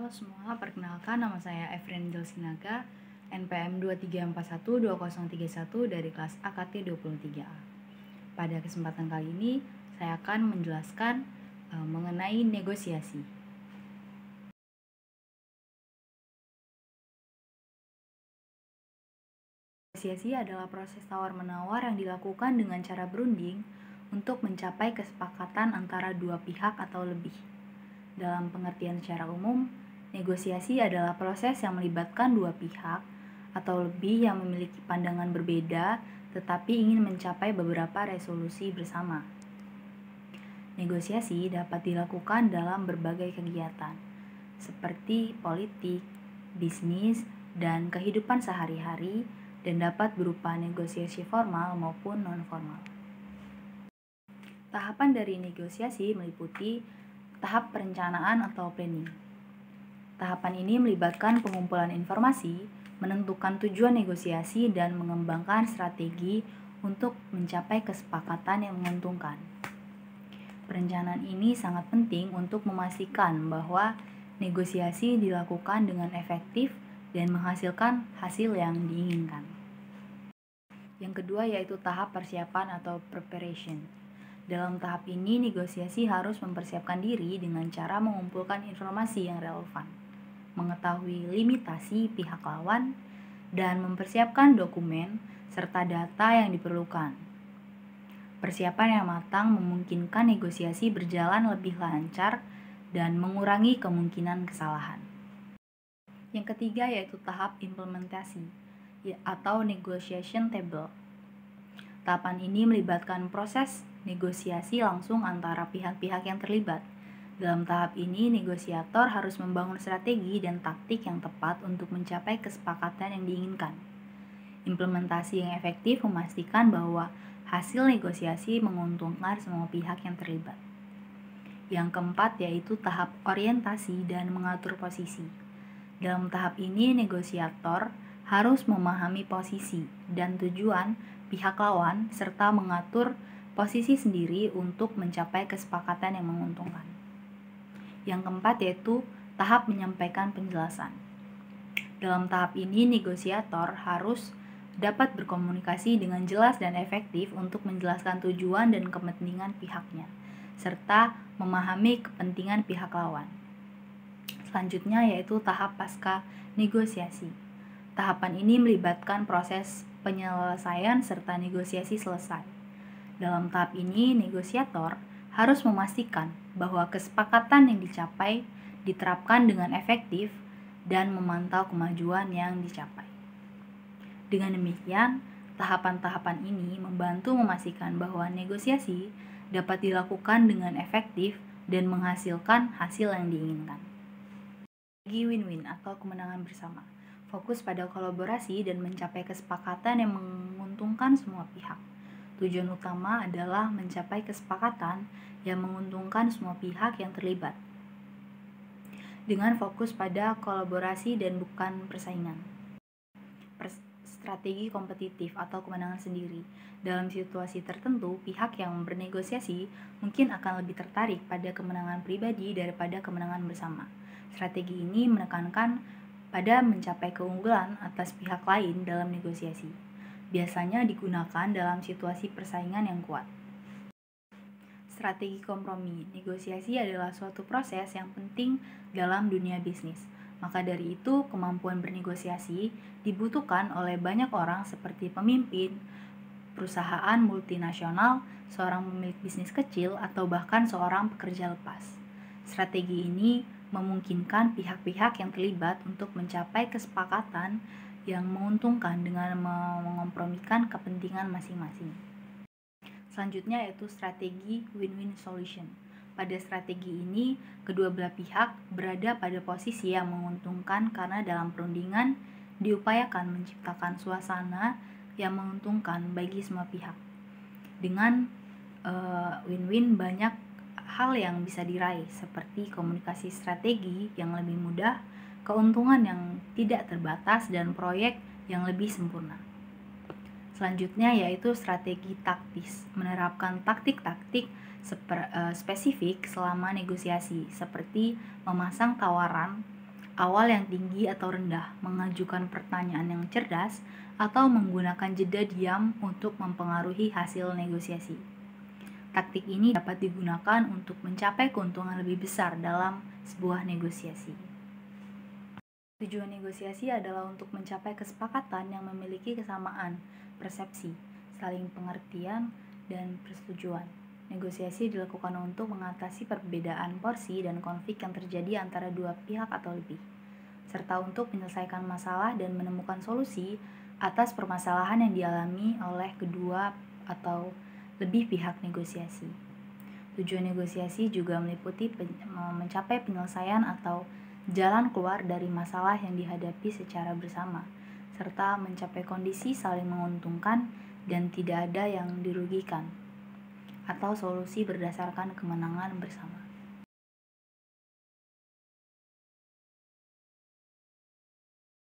Halo semua, perkenalkan nama saya Efrendel Sinaga, NPM 23412031 dari kelas AKT 23A. Pada kesempatan kali ini, saya akan menjelaskan mengenai negosiasi. Negosiasi adalah proses tawar-menawar yang dilakukan dengan cara berunding untuk mencapai kesepakatan antara dua pihak atau lebih. Dalam pengertian secara umum, negosiasi adalah proses yang melibatkan dua pihak atau lebih yang memiliki pandangan berbeda tetapi ingin mencapai beberapa resolusi bersama. Negosiasi dapat dilakukan dalam berbagai kegiatan, seperti politik, bisnis, dan kehidupan sehari-hari, dan dapat berupa negosiasi formal maupun non-formal. Tahapan dari negosiasi meliputi tahap perencanaan atau planning. Tahapan ini melibatkan pengumpulan informasi, menentukan tujuan negosiasi, dan mengembangkan strategi untuk mencapai kesepakatan yang menguntungkan. Perencanaan ini sangat penting untuk memastikan bahwa negosiasi dilakukan dengan efektif dan menghasilkan hasil yang diinginkan. Yang kedua yaitu tahap persiapan atau preparation. Dalam tahap ini, negosiasi harus mempersiapkan diri dengan cara mengumpulkan informasi yang relevan, mengetahui limitasi pihak lawan, dan mempersiapkan dokumen serta data yang diperlukan. Persiapan yang matang memungkinkan negosiasi berjalan lebih lancar dan mengurangi kemungkinan kesalahan. Yang ketiga yaitu tahap implementasi atau negotiation table. Tahapan ini melibatkan proses negosiasi langsung antara pihak-pihak yang terlibat. Dalam tahap ini, negosiator harus membangun strategi dan taktik yang tepat untuk mencapai kesepakatan yang diinginkan. Implementasi yang efektif memastikan bahwa hasil negosiasi menguntungkan semua pihak yang terlibat. Yang keempat yaitu tahap orientasi dan mengatur posisi. Dalam tahap ini, negosiator harus memahami posisi dan tujuan pihak lawan serta mengatur posisi sendiri untuk mencapai kesepakatan yang menguntungkan. Yang keempat yaitu tahap menyampaikan penjelasan. Dalam tahap ini, negosiator harus dapat berkomunikasi dengan jelas dan efektif untuk menjelaskan tujuan dan kepentingan pihaknya, serta memahami kepentingan pihak lawan. Selanjutnya yaitu tahap pasca negosiasi. Tahapan ini melibatkan proses penyelesaian serta negosiasi selesai. Dalam tahap ini, negosiator harus memastikan bahwa kesepakatan yang dicapai diterapkan dengan efektif dan memantau kemajuan yang dicapai. Dengan demikian, tahapan-tahapan ini membantu memastikan bahwa negosiasi dapat dilakukan dengan efektif dan menghasilkan hasil yang diinginkan. Strategi win-win atau kemenangan bersama. Fokus pada kolaborasi dan mencapai kesepakatan yang menguntungkan semua pihak. Tujuan utama adalah mencapai kesepakatan yang menguntungkan semua pihak yang terlibat. Dengan fokus pada kolaborasi dan bukan persaingan. Strategi kompetitif atau kemenangan sendiri. Dalam situasi tertentu, pihak yang bernegosiasi mungkin akan lebih tertarik pada kemenangan pribadi daripada kemenangan bersama. Strategi ini menekankan pada mencapai keunggulan atas pihak lain dalam negosiasi. Biasanya digunakan dalam situasi persaingan yang kuat. Strategi kompromi. Negosiasi adalah suatu proses yang penting dalam dunia bisnis. Maka dari itu, kemampuan bernegosiasi dibutuhkan oleh banyak orang seperti pemimpin, perusahaan multinasional, seorang pemilik bisnis kecil, atau bahkan seorang pekerja lepas. Strategi ini memungkinkan pihak-pihak yang terlibat untuk mencapai kesepakatan yang menguntungkan dengan mengompromikan kepentingan masing-masing. Selanjutnya yaitu strategi win-win solution. Pada strategi ini, kedua belah pihak berada pada posisi yang menguntungkan karena dalam perundingan diupayakan menciptakan suasana yang menguntungkan bagi semua pihak. Dengan win-win banyak hal yang bisa diraih seperti komunikasi strategi yang lebih mudah, keuntungan yang tidak terbatas, dan proyek yang lebih sempurna. Selanjutnya yaitu strategi taktis, menerapkan taktik-taktik spesifik selama negosiasi seperti memasang tawaran awal yang tinggi atau rendah, mengajukan pertanyaan yang cerdas, atau menggunakan jeda diam untuk mempengaruhi hasil negosiasi. Taktik ini dapat digunakan untuk mencapai keuntungan lebih besar dalam sebuah negosiasi. Tujuan negosiasi adalah untuk mencapai kesepakatan yang memiliki kesamaan persepsi, saling pengertian, dan persetujuan. Negosiasi dilakukan untuk mengatasi perbedaan porsi dan konflik yang terjadi antara dua pihak atau lebih, serta untuk menyelesaikan masalah dan menemukan solusi atas permasalahan yang dialami oleh kedua atau lebih pihak negosiasi. Tujuan negosiasi juga meliputi mencapai penyelesaian atau jalan keluar dari masalah yang dihadapi secara bersama, serta mencapai kondisi saling menguntungkan dan tidak ada yang dirugikan, atau solusi berdasarkan kemenangan bersama.